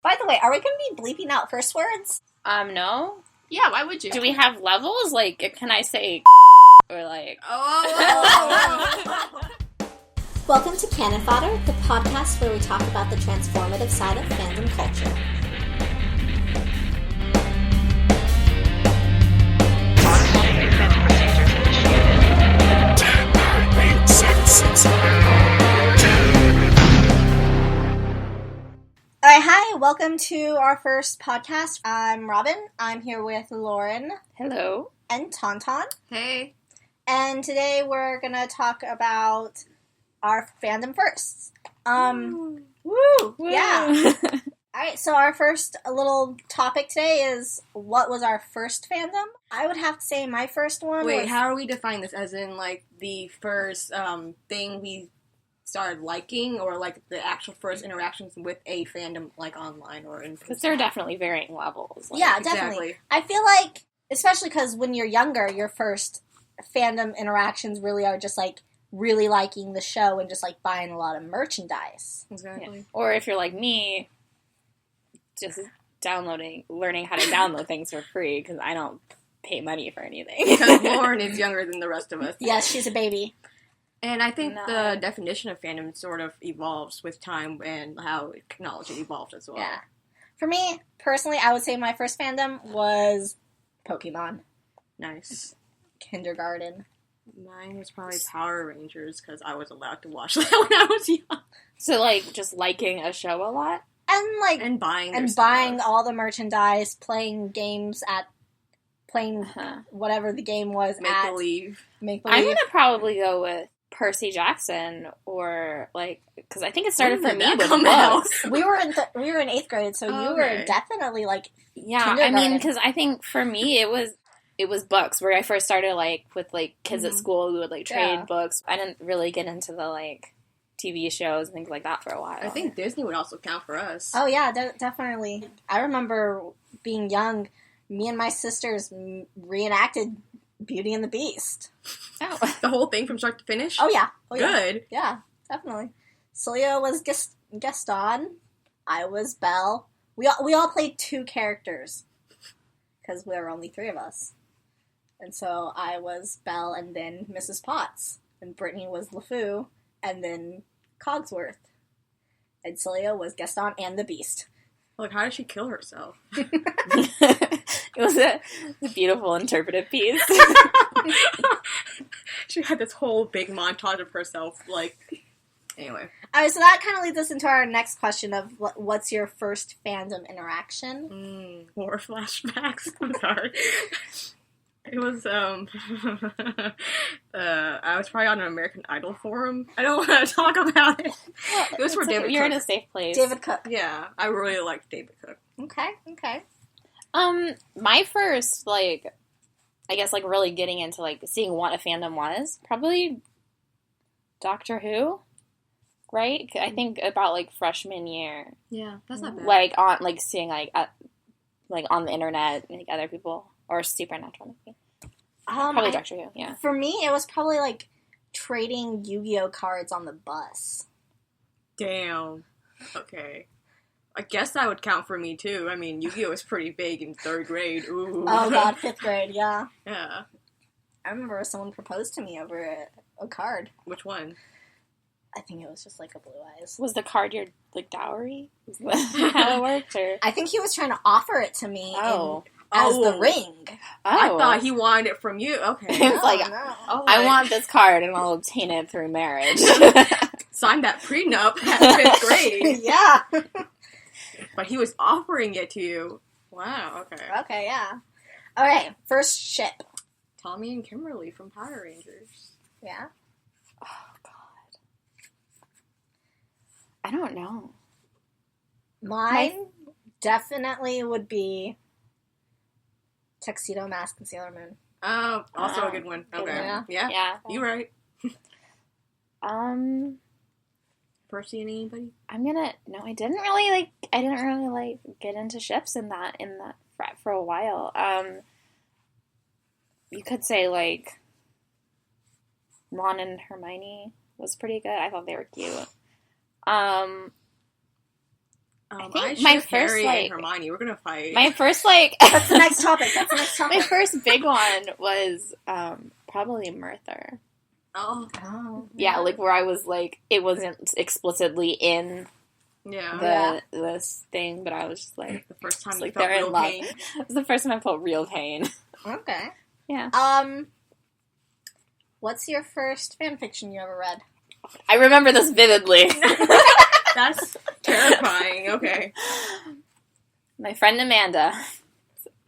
By the way, are we going to be bleeping out curse words? No. Yeah, why would you? Do we have levels? Like, can I say or like... Oh. Welcome to Canon Fodder, the podcast where we talk about the transformative side of fandom culture. Alright, hi, welcome to our first podcast. I'm Robin. I'm here with Lauren. Hello. And Tauntaun. Hey. And today we're gonna talk about our fandom firsts. Woo! Yeah. Alright, so our first little topic today is what was our first fandom? I would have to say my first one Wait, was... how are we defining this? As in, like, the first thing we started liking, or, like, the actual first interactions with a fandom, like, online or in person? Because there are definitely varying levels. Like, yeah, definitely. Exactly. I feel like, especially because when you're younger, your first fandom interactions really are just, like, really liking the show and just, like, buying a lot of merchandise. Exactly. Yeah. Or if you're like me, just learning how to download things for free, because I don't pay money for anything. Because Lauren is younger than the rest of us. Yes, she's a baby. And I think the definition of fandom sort of evolves with time and how technology evolves as well. Yeah. For me, personally, I would say my first fandom was Pokemon. Nice. Kindergarten. Mine was probably Power Rangers, because I was allowed to watch that when I was young. So, like, just liking a show a lot? And, like... And buying And buying all the merchandise, playing games playing whatever the game was Make-believe. Make-believe. I'm going to probably go with Percy Jackson, or, like, because I think it started for me with books. We were in 8th grade, so you were definitely, like, yeah, I mean, because I think for me it was books, where I first started, like, with, like, kids at school who would, like, trade books. I didn't really get into the, like, TV shows and things like that for a while. I think Disney would also count for us. Oh, yeah, definitely. I remember being young, me and my sisters reenacted Beauty and the Beast. Oh. The whole thing from start to finish? Oh, yeah. Good. Yeah, definitely. Celia was Gaston. I was Belle. We all played 2 characters, because there were only 3 of us. And so I was Belle and then Mrs. Potts. And Brittany was LeFou and then Cogsworth. And Celia was Gaston and the Beast. Like, how did she kill herself? It was a beautiful interpretive piece. She had this whole big montage of herself, like... Anyway. Alright, so that kind of leads us into our next question of what's your first fandom interaction? More flashbacks. I'm sorry. It was, I was probably on an American Idol forum. I don't want to talk about it. It was for David Cook. You're in a safe place. David Cook. Yeah, I really liked David Cook. Okay. My first, like, I guess, like, really getting into, like, seeing what a fandom was, probably Doctor Who, right? I think about, like, freshman year. Yeah, that's not bad. Like, seeing, like, on the internet, like, other people, or Supernatural, maybe. Probably Doctor Who, yeah. For me, it was probably, like, trading Yu-Gi-Oh cards on the bus. Damn. Okay. I guess that would count for me, too. I mean, Yu-Gi-Oh was pretty big in 3rd grade. Ooh. Oh, God, 5th grade, yeah. Yeah. I remember someone proposed to me over a card. Which one? I think it was just, like, a Blue Eyes. Was the card your, like, dowry? Is that how it worked, or? I think he was trying to offer it to me as the ring. Oh. I thought he wanted it from you. Okay. It's like, no. I want this card and I'll obtain it through marriage. Signed that prenup at 5th grade. Yeah. But he was offering it to you. Wow, okay. Okay, yeah. Okay, first ship. Tommy and Kimberly from Power Rangers. Yeah? Oh, God. I don't know. Mine definitely would be Tuxedo Mask and Sailor Moon. Oh, also a good one. Okay. Yeah. You right. Percy and anybody? I didn't really get into ships in that for a while. You could say, like, Ron and Hermione was pretty good. I thought they were cute. think my first, Harry like... and Hermione. We're gonna fight. My first, like... That's the next topic. My first big one was probably Merthyr. Oh. Yeah, like, where I was, like, it wasn't explicitly in this thing, but I was just, like... The first time like, you felt they're real in love. pain. It was the first time I felt real pain. Okay. Yeah. What's your first fanfiction you ever read? I remember this vividly. That's terrifying. Okay. My friend Amanda,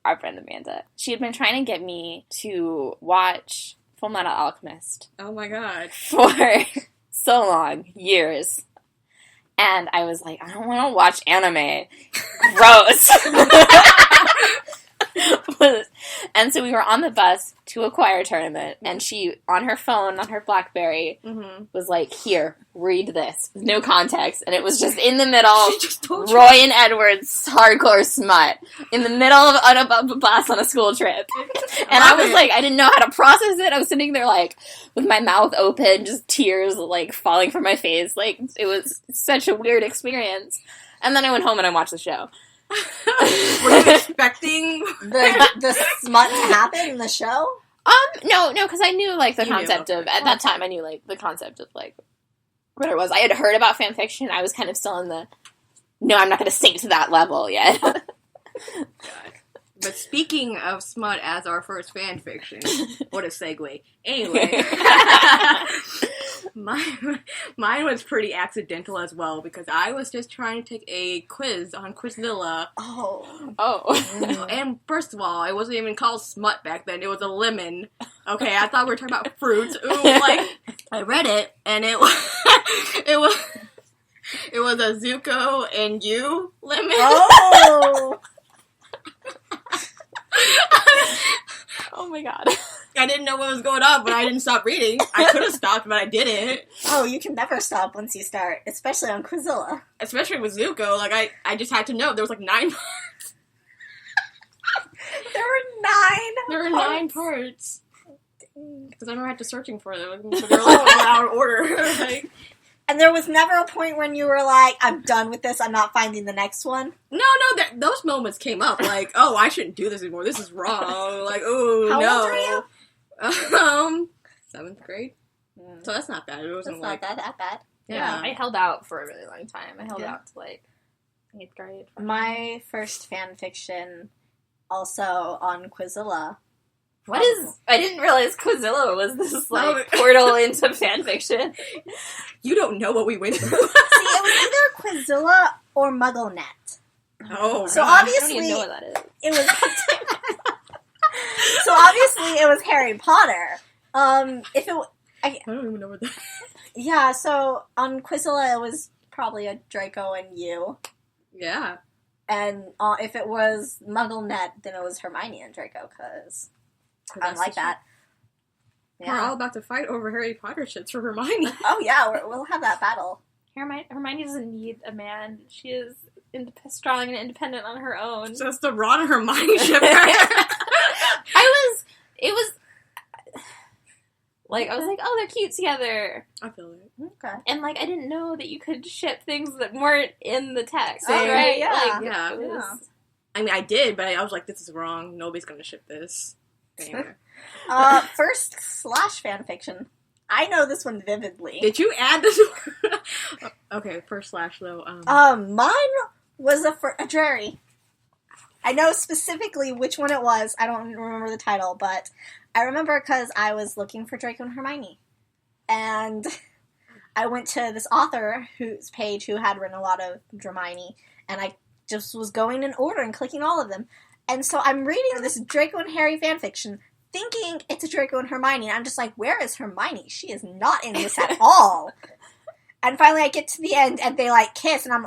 our friend Amanda, she had been trying to get me to watch Full Metal Alchemist. Oh my god. For so long. Years. And I was like, I don't want to watch anime. Gross. And so we were on the bus to a choir tournament, and she, on her phone, on her BlackBerry, was like, here, read this. No context. And it was just in the middle, Roy and Edward's hardcore smut, in the middle of a bus on a school trip. And I was like, I didn't know how to process it. I was sitting there, like, with my mouth open, just tears, like, falling from my face. Like, it was such a weird experience. And then I went home and I watched the show. Were you expecting the smut to happen in the show? No, because I knew, like, the concept of, at that time, I knew, like, the concept of, like, what it was. I had heard about fanfiction. I was kind of still in the, no, I'm not going to sink to that level yet. God. But speaking of smut as our first fanfiction, what a segue. Anyway, mine was pretty accidental as well, because I was just trying to take a quiz on Quizilla. Oh. And first of all, it wasn't even called smut back then. It was a lemon. Okay, I thought we were talking about fruits. Ooh, like, I read it, and it was a Zuko and you lemon. Oh! Oh my god. I didn't know what was going on, but I didn't stop reading. I could have stopped, but I didn't. Oh, you can never stop once you start, especially on Quizilla. Especially with Zuko, like, I just had to know. There was, like, 9 parts. There were 9 parts. Because I never had to searching for them. So they were, like, out of order. Like, and there was never a point when you were like, I'm done with this, I'm not finding the next one? No, those moments came up, like, oh, I shouldn't do this anymore, this is wrong, like, oh, How no. old were you? 7th grade. So that's not bad, it wasn't that's like... not that bad. Yeah. I held out for a really long time. I held out to, like, 8th grade. My first fan fiction, also on Quizilla. I didn't realize Quizilla was this, like, portal into fanfiction. You don't know what we went through. See, it was either Quizilla or MuggleNet. Oh, so gosh. obviously, I don't even know what that is. It was... So obviously it was Harry Potter. I don't even know what that is. Yeah, so on Quizilla it was probably a Draco and you. Yeah. And if it was MuggleNet, then it was Hermione and Draco, because I like that. Yeah. We're all about to fight over Harry Potter shits for Hermione. Oh yeah, we'll have that battle. Hermione doesn't need a man. She is strong and independent on her own. Just the Ron and Hermione ship. It was like, I was like, oh, they're cute together. I feel it. Okay. And, like, I didn't know that you could ship things that weren't in the text. Oh, right? yeah. Like, Yeah. it was... I mean, I did, but I was like, this is wrong. Nobody's gonna ship this. Anyway. First / fanfiction. I know this one vividly. Did you add this one? Okay, first / though. Mine was a Drarry. I know specifically which one it was. I don't remember the title, but I remember because I was looking for Draco and Hermione. And I went to this author whose page who had written a lot of Dramini, and I just was going in order and clicking all of them. And so I'm reading this Draco and Harry fanfiction, thinking it's a Draco and Hermione, and I'm just like, where is Hermione? She is not in this at all. And finally I get to the end, and they, like, kiss, and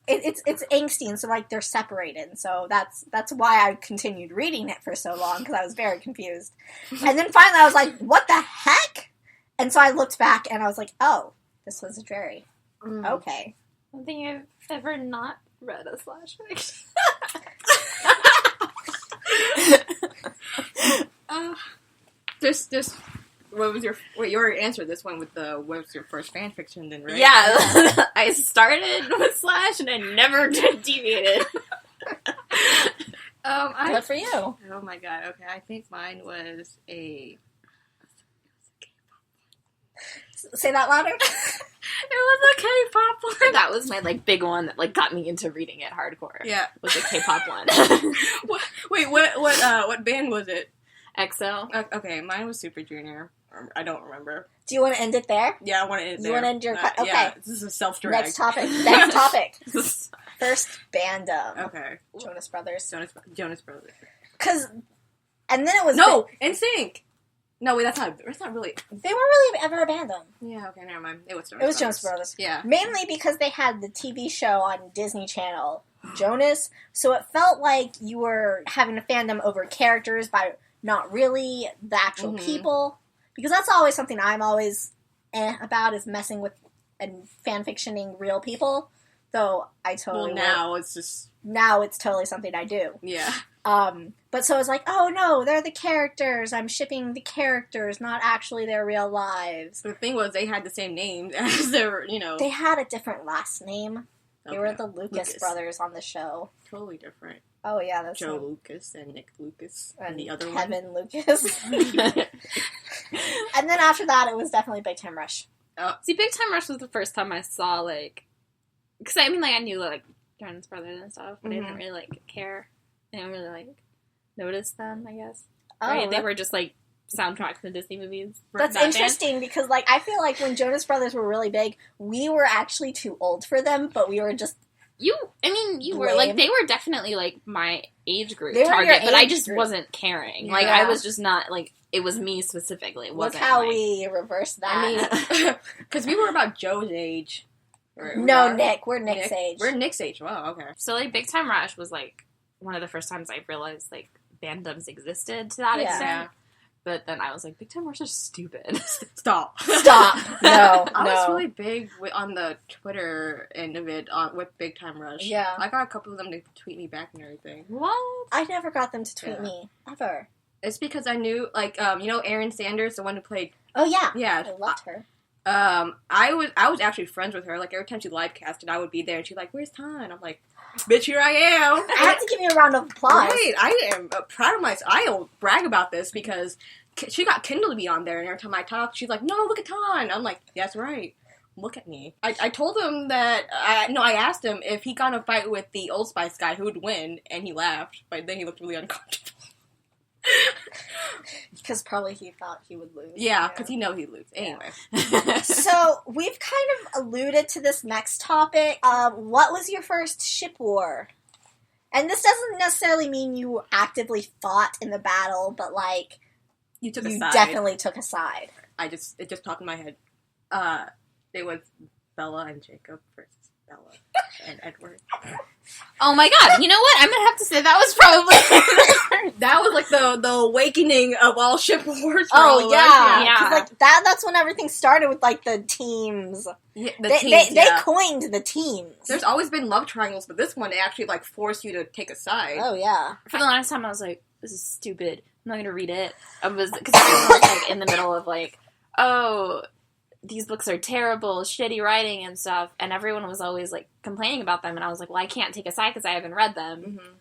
it's angsty, and so, like, they're separated. And so that's why I continued reading it for so long, because I was very confused. And then finally I was like, what the heck? And so I looked back, and I was like, oh, this was a Drarry. Okay. I don't think I've ever not read a /fiction. This you already answered this one with what was your first fan fiction then, right? Yeah, I started with Slash and I never deviated. Good for you. Oh my god, okay, I think mine was a... Say that louder. It was a K-pop one. That was my, like, big one that, like, got me into reading it hardcore. Yeah. Was the K-pop one. What band was it? EXO. Okay, mine was Super Junior. I don't remember. Do you want to end it there? Yeah, I want to end it there. You want to end your... okay. Yeah, this is a self-drag. Next topic. First Fandom. Okay. Jonas Brothers. Jonas Brothers. Because... And then it was... No! NSYNC! No, wait, that's not really... They weren't really ever a Fandom. Yeah, okay, never mind. It was Jonas Brothers. Yeah. Mainly because they had the TV show on Disney Channel, Jonas, so it felt like you were having a fandom over characters by not really the actual people. Because that's always something I'm always about, is messing with and fanfictioning real people. Though I totally... Well, it's just... Now it's totally something I do. Yeah. But so it's like, oh no, they're the characters. I'm shipping the characters, not actually their real lives. The thing was, they had the same names as their, They had a different last name. They were the Lucas brothers on the show. Totally different. Oh yeah, that's Joe Lucas and Nick Lucas and the other Kevin Lucas. And then after that, it was definitely Big Time Rush. See, Big Time Rush was the first time I saw, like... Because, I mean, like, I knew, like, Jonas Brothers and stuff, but I didn't really, like, care. I didn't really, like, notice them, I guess. Oh, right? They were just, like, soundtracks to Disney movies. That's interesting, because, like, I feel like when Jonas Brothers were really big, we were actually too old for them, but we were just... You were, like, they were definitely, like, my age group They were target, your but I age just group. wasn't caring. Yeah. Like, I was just not, like, it was me specifically. It Look wasn't how like, we reversed that. I mean, because we were about Joe's age. No, Nick. We're Nick's age. We're Nick's age. Wow, okay. So, like, Big Time Rush was, like, one of the first times I realized, like, fandoms existed to that extent. But then I was like, Big Time Rush is stupid. Stop. No, I was really big on the Twitter end of it with Big Time Rush. Yeah. I got a couple of them to tweet me back and everything. What? I never got them to tweet me. Ever. It's because I knew, like, Erin Sanders, the one who played... Oh, yeah. Yeah. I loved her. I was actually friends with her. Like, every time she live casted, I would be there, and she'd be like, "Where's Tan?" I'm like, "Bitch, here I am." I have to give you a round of applause. Right, I am proud of myself. I'll brag about this because she got Kendall to be on there, and every time I talk, she's like, "No, look at Tan." I'm like, "That's right. Look at me." I told him that, I asked him if he got in a fight with the Old Spice guy, who would win, and he laughed, but then he looked really uncomfortable. Because probably he thought he would lose. Yeah, because he know he'd lose. Anyway. So, we've kind of alluded to this next topic. What was your first ship war? And this doesn't necessarily mean you actively fought in the battle, but, like, You you definitely took a side. It just popped in my head. It was Bella and Jacob versus Bella and Edward. Oh my god, you know what? I'm gonna have to say that was probably... That was like the awakening of all ship wars. Oh, yeah. Yeah. 'Cause, like, that's when everything started with, like, the teams. Yeah, They coined the teams. There's always been love triangles, but this one, they actually, like, forced you to take a side. Oh, yeah. For the last time, I was like, this is stupid. I'm not gonna read it. Because everyone was, like, in the middle of, like, oh... these books are terrible, shitty writing and stuff, and everyone was always, like, complaining about them, and I was like, well, I can't take a side because I haven't read them. Mm-hmm.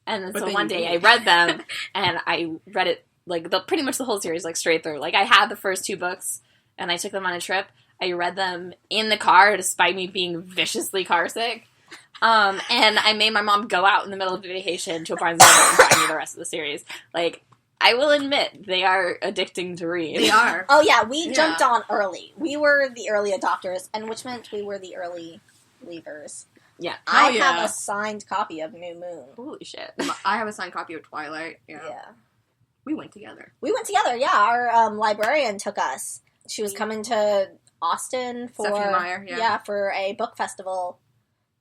And then, so one day I read them, and I read it, like, pretty much the whole series, like, straight through. Like, I had the first 2 books, and I took them on a trip. I read them in the car, despite me being viciously carsick. And I made my mom go out in the middle of the vacation to a Barnes & Noble and buy me the rest of the series. Like, I will admit, they are addicting to read. They are. Oh, yeah, we jumped on early. We were the early adopters, and which meant we were the early leavers. Yeah. I have a signed copy of New Moon. Holy shit. I have a signed copy of Twilight. Yeah. We went together. Our librarian took us. She was coming to Austin for for a book festival.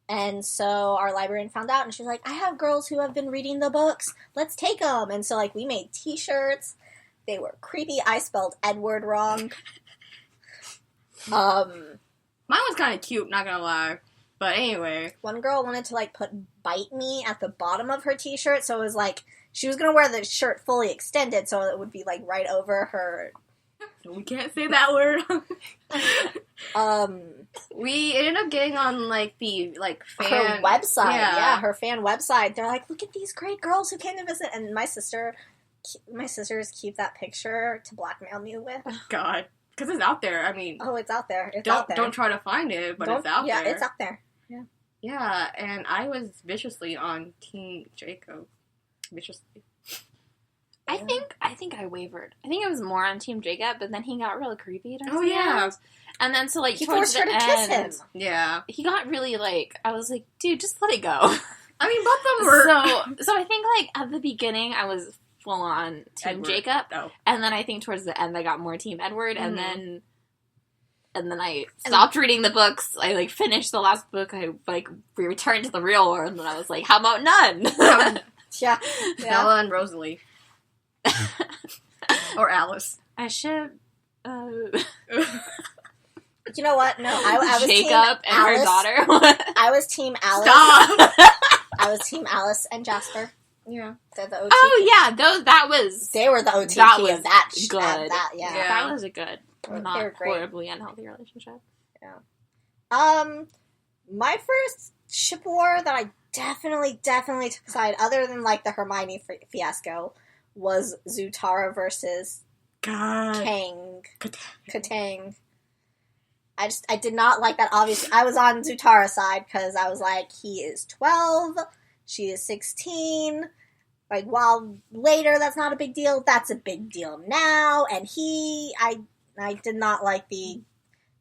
And so our librarian found out, and she was like, I have girls who have been reading the books. Let's take them. And so, like, we made t-shirts. They were creepy. I spelled Edward wrong. Mine was kind of cute, not gonna lie. But anyway. One girl wanted to, like, put Bite Me at the bottom of her t-shirt, so it was like, she was gonna wear the shirt fully extended, so it would be, like, right over her We can't say that word. Um, We ended up getting on, like, the, like, fan... her website. Yeah, her fan website. They're like, look at these great girls who came to visit. And my sisters keep that picture to blackmail me with. God. Because it's out there. I mean... Oh, it's out there. It's out there. Don't try to find it, but it's out there. Yeah, it's out there. Yeah. Yeah, and I was viciously on Team Jacob. Viciously. I think I wavered. I think it was more on Team Jacob, but then he got real creepy. Yeah. And then so like He towards forced her the to kiss end, him. Yeah. he got really like I was like, dude, just let it go. I mean, both of them were... So I think like at the beginning I was full on Team Edward. Jacob, Oh. and then I think towards the end I got more Team Edward, and then I stopped reading the books. I like finished the last book. I like we returned to the real world, and I was like, how about none? Yeah. Bella and Rosalie. Or Alice. I should. You know what? No, I was Jacob team and Alice. her daughter. I was Team Alice. Stop! I was Team Alice and Jasper. Yeah. They're the OTP. Oh yeah, that was They were the OTP that was of that. good. That, yeah. Yeah. that was a good, They were not great. horribly unhealthy relationship. My first ship war that I definitely took side, other than like the Hermione fiasco, was Zutara versus God. Katang. I did not like that. Obviously, I was on Zutara's side because I was like, he is 12, she is 16. Like, while later that's not a big deal, that's a big deal now. And I did not like the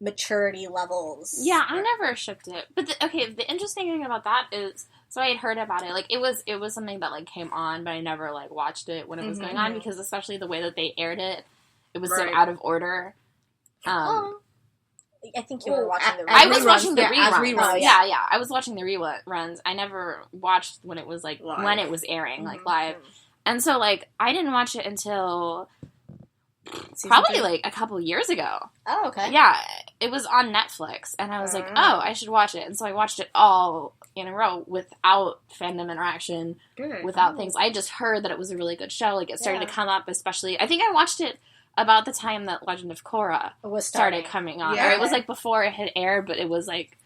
maturity levels. Yeah, I never shipped it. But the interesting thing about that is, so I had heard about it. Like it was something that like came on, but I never like watched it when it was going on because especially the way that they aired it, it was so out of order. I think you were watching the reruns. I was watching the as reruns. reruns. Yeah, I was watching the reruns. I never watched when it was like live. when it was airing like live, and so like I didn't watch it until probably like a couple years ago. Oh, okay. Yeah, it was on Netflix, and I was like, oh, I should watch it, and so I watched it all in a row without fandom interaction, without things. I just heard that it was a really good show. Like it started to come up, especially. I think I watched it about the time that Legend of Korra started coming on. Yeah. Or it was like before it had aired, but it was like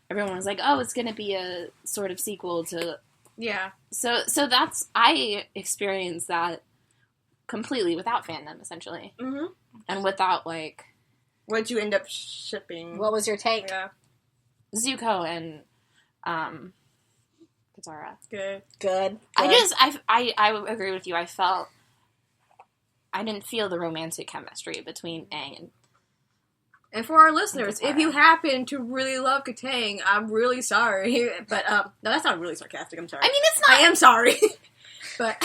everyone was like, "Oh, it's going to be a sort of sequel to." Yeah. So that's I experienced that completely without fandom, essentially, and without like. What'd you end up shipping? What was your take? Yeah. Zuko and Katara. Good. I agree with you. I didn't feel the romantic chemistry between Aang And for our listeners, if you happen to really love Katang, I'm really sorry. But, no, that's not really sarcastic. I'm sorry. I mean, it's not. I am sorry. But,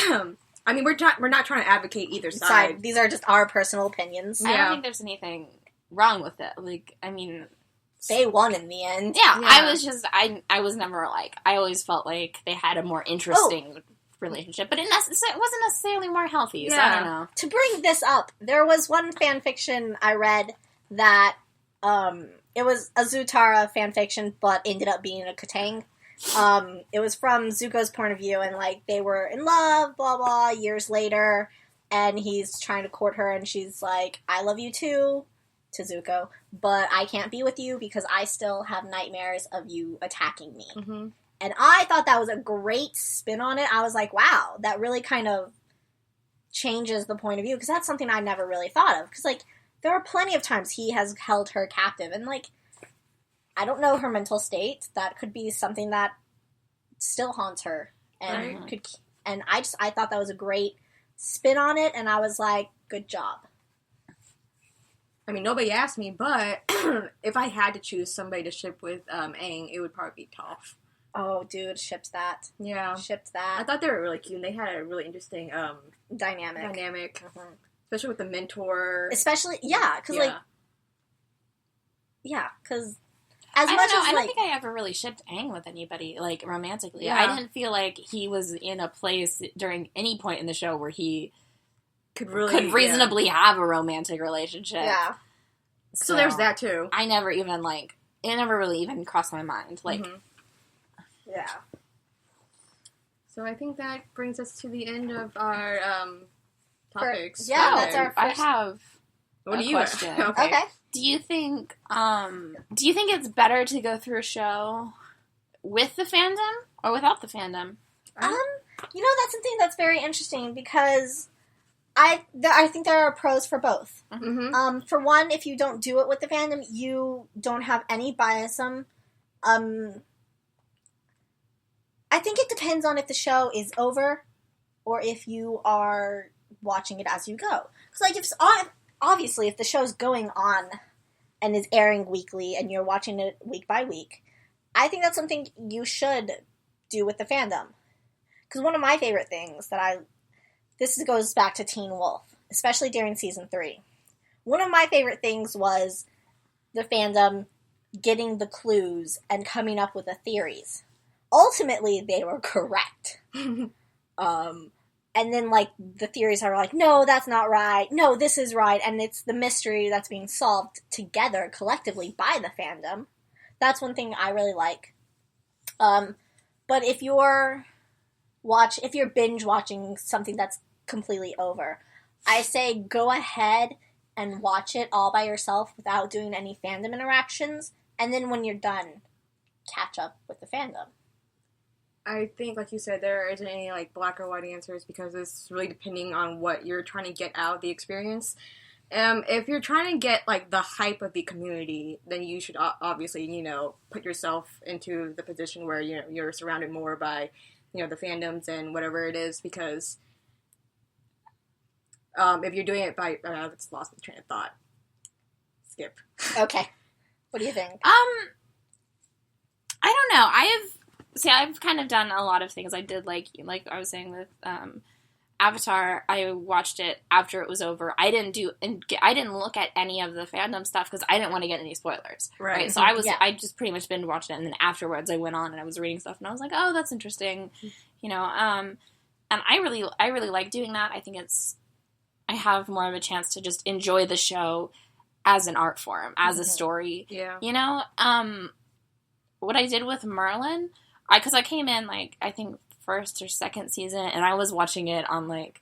I mean, we're not trying to advocate either side. These are just our personal opinions. I don't think there's anything wrong with it. Like, I mean, they won in the end. Yeah, I was never like, I always felt like they had a more interesting relationship, but it wasn't necessarily more healthy, so I don't know. To bring this up, there was one fan fiction I read that, it was a Zutara fan fiction, but ended up being a Katang. It was from Zuko's point of view, and, like, they were in love, blah, blah, years later, and he's trying to court her, and she's like, I love you too, to Zuko, but I can't be with you because I still have nightmares of you attacking me. Mm-hmm. And I thought that was a great spin on it. I was like, wow, that really kind of changes the point of view, because that's something I never really thought of. Because, like, there are plenty of times he has held her captive, and, like, I don't know her mental state. That could be something that still haunts her, and I thought that was a great spin on it, and I was like, good job. I mean, nobody asked me, but if I had to choose somebody to ship with Aang, it would probably be Toph. Oh, dude, shipped that. Yeah. Shipped that. I thought they were really cute, and they had a really interesting dynamic. Especially with the mentor. Especially, because, like, because as I much don't know, as, I don't like, think I ever really shipped Aang with anybody, like, romantically. Yeah. I didn't feel like he was in a place during any point in the show where he could reasonably have a romantic relationship. Yeah. So there's that, too. I never even, like, it never really even crossed my mind. Like, yeah. So I think that brings us to the end of our topics. Yeah, that's our first. I have What a do you question. Okay. Do you think it's better to go through a show with the fandom or without the fandom? That's something that's very interesting because I think there are pros for both. Mm-hmm. For one, if you don't do it with the fandom, you don't have any bias. I think it depends on if the show is over or if you are watching it as you go. Because, obviously, if the show's going on and is airing weekly and you're watching it week by week, I think that's something you should do with the fandom. Because one of my favorite things this goes back to Teen Wolf, especially during season 3. One of my favorite things was the fandom getting the clues and coming up with the theories. Ultimately, they were correct. And then, the theories are like, no, that's not right. No, this is right. And it's the mystery that's being solved together, collectively, by the fandom. That's one thing I really like. But if you're binge watching something that's completely over, I say go ahead and watch it all by yourself without doing any fandom interactions. And then when you're done, catch up with the fandom. I think, like you said, there isn't any, black or white answers because it's really depending on what you're trying to get out of the experience. If you're trying to get, the hype of the community, then you should obviously, put yourself into the position where, you're surrounded more by, the fandoms and whatever it is because if you're doing it by... I just lost my train of thought. Skip. Okay. What do you think? I don't know. I've kind of done a lot of things. I did like I was saying with Avatar. I watched it after it was over. I didn't look at any of the fandom stuff because I didn't want to get any spoilers. Right. So I just pretty much binge watched it, and then afterwards I went on and I was reading stuff, and I was like, oh, that's interesting, And I really like doing that. I think I have more of a chance to just enjoy the show as an art form, as a story. Yeah. What I did with Merlin. Because I came in, I think, first or second season, and I was watching it on, week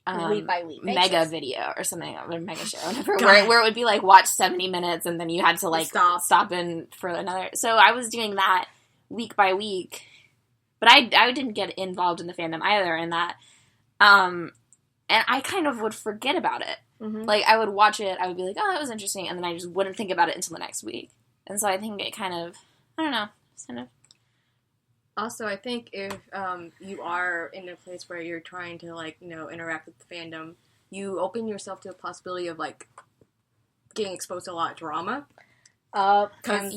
by week Mega Video or something, or Mega Show, whatever, where it would be, watch 70 minutes, and then you had to, stop in for another. So I was doing that week by week, but I didn't get involved in the fandom either in that. And I kind of would forget about it. Mm-hmm. I would watch it, I would be like, oh, that was interesting, and then I just wouldn't think about it until the next week. And so I think it kind of, I don't know. Also, I think if you are in a place where you're trying to, interact with the fandom, you open yourself to the possibility of, getting exposed to a lot of drama. Because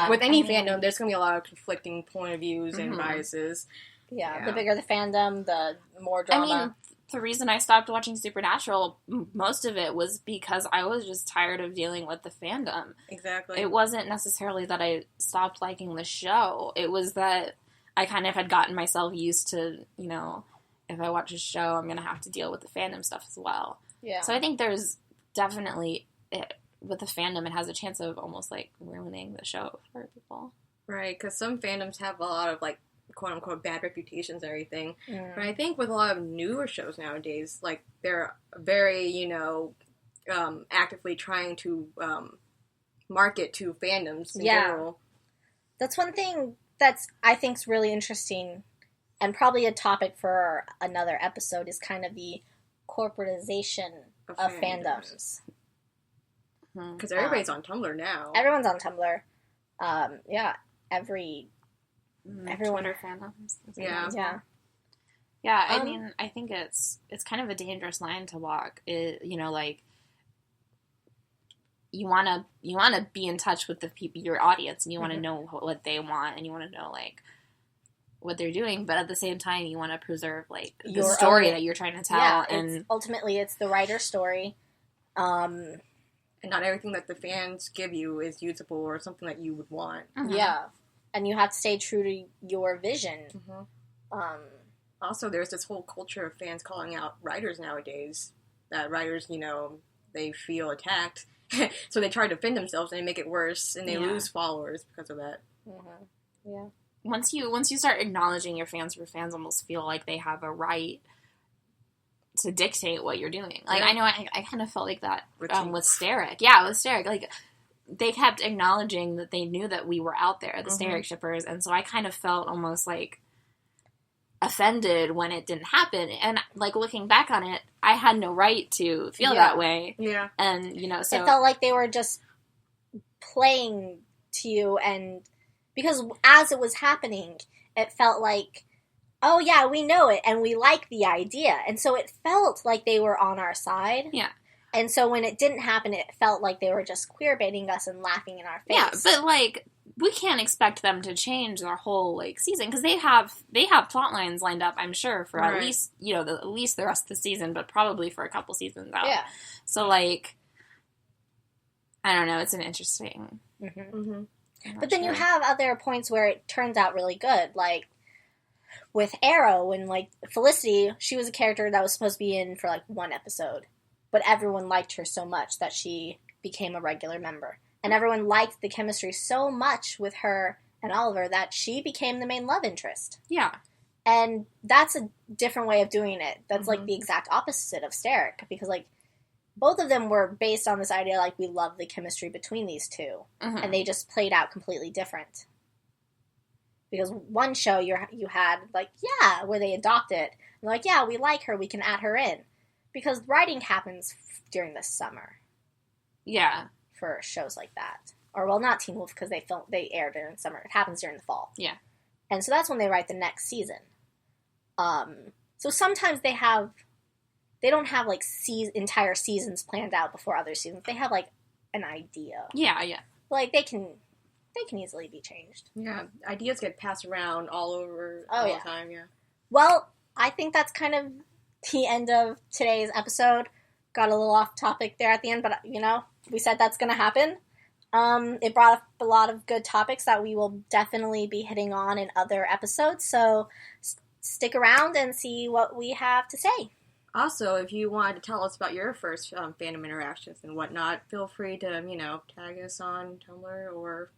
with any fandom, there's going to be a lot of conflicting point of views and biases. Yeah, the bigger the fandom, the more drama. I mean, the reason I stopped watching Supernatural, most of it was because I was just tired of dealing with the fandom. Exactly. It wasn't necessarily that I stopped liking the show. It was that I kind of had gotten myself used to, if I watch a show, I'm going to have to deal with the fandom stuff as well. Yeah. So I think there's definitely, with the fandom, it has a chance of almost, ruining the show for people. Right, because some fandoms have a lot of, quote-unquote bad reputations and everything. But I think with a lot of newer shows nowadays, they're very, actively trying to market to fandoms in general. That's one thing I think's really interesting, and probably a topic for another episode, is kind of the corporatization of fandoms. Because everybody's on Tumblr now. Everyone's on Tumblr. Everyone. Twitter fandoms. Yeah. I mean, I think it's kind of a dangerous line to walk. You wanna be in touch with the people, your audience, and you want to know what they want, and you want to know what they're doing, but at the same time, you want to preserve the story that you're trying to tell. Yeah, and ultimately, it's the writer's story. And not everything that the fans give you is usable or something that you would want. Mm-hmm. Yeah. And you have to stay true to your vision. Mm-hmm. Also, there's this whole culture of fans calling out writers nowadays. That writers, they feel attacked. So they try to defend themselves and they make it worse. And they lose followers because of that. Mm-hmm. Yeah. Once you start acknowledging your fans almost feel like they have a right to dictate what you're doing. Like, I know I kind of felt like that with Sterrick. Yeah, with Sterrick. Like, they kept acknowledging that they knew that we were out there, the Sterrick shippers, and so I kind of felt almost, like, offended when it didn't happen. And, like, looking back on it, I had no right to feel that way. Yeah. And, you know, so... It felt like they were just playing to you, and... Because as it was happening, it felt like, oh, yeah, we know it, and we like the idea. And so it felt like they were on our side. Yeah. And so when it didn't happen, it felt like they were just queer-baiting us and laughing in our face. Yeah, but, like, we can't expect them to change their whole, like, season, because they have plot lines lined up, I'm sure, for at least, you know, at least the rest of the season, but probably for a couple seasons out. Yeah. So, like, I don't know, it's an interesting... But then you have other points where it turns out really good, like with Arrow, when like Felicity, she was a character that was supposed to be in for like one episode, but everyone liked her so much that she became a regular member, and everyone liked the chemistry so much with her and Oliver that she became the main love interest. Yeah. And that's a different way of doing it. That's like the exact opposite of Sterrick, because like both of them were based on this idea, like, we love the chemistry between these two. And they just played out completely different. Because one show you had, like, yeah, where they adopt it. And like, yeah, we like her, we can add her in. Because writing happens during the summer. Yeah. For shows like that. Or, well, not Teen Wolf, because they aired it in summer. It happens during the fall. Yeah. And so that's when they write the next season. So sometimes they don't have, like, entire seasons planned out before other seasons. They have, like, an idea. Yeah, yeah. Like, they can easily be changed. Yeah, ideas get passed around all over all the time, yeah. Well, I think that's kind of the end of today's episode. Got a little off topic there at the end, but, you know, we said that's going to happen. It brought up a lot of good topics that we will definitely be hitting on in other episodes, so stick around and see what we have to say. Also, if you wanted to tell us about your first fandom interactions and whatnot, feel free to, you know, tag us on Tumblr or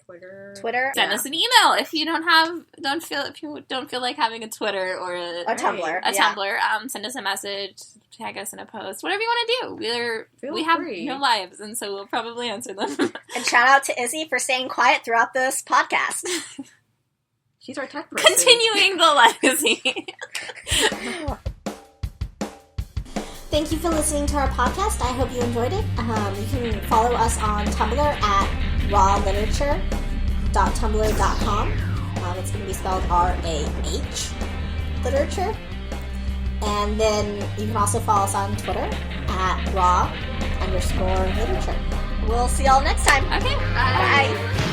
Twitter. Send us an email if you don't feel like having a Twitter or a Tumblr. Tumblr. Send us a message, tag us in a post, whatever you want to do. We have no lives, and so we'll probably answer them. And shout out to Izzy for staying quiet throughout this podcast. She's our tech person. Continuing the legacy. Thank you for listening to our podcast. I hope you enjoyed it. You can follow us on Tumblr at rawliterature.tumblr.com. It's going to be spelled R-A-H, literature. And then you can also follow us on Twitter at raw_literature. We'll see y'all next time. Okay. Bye.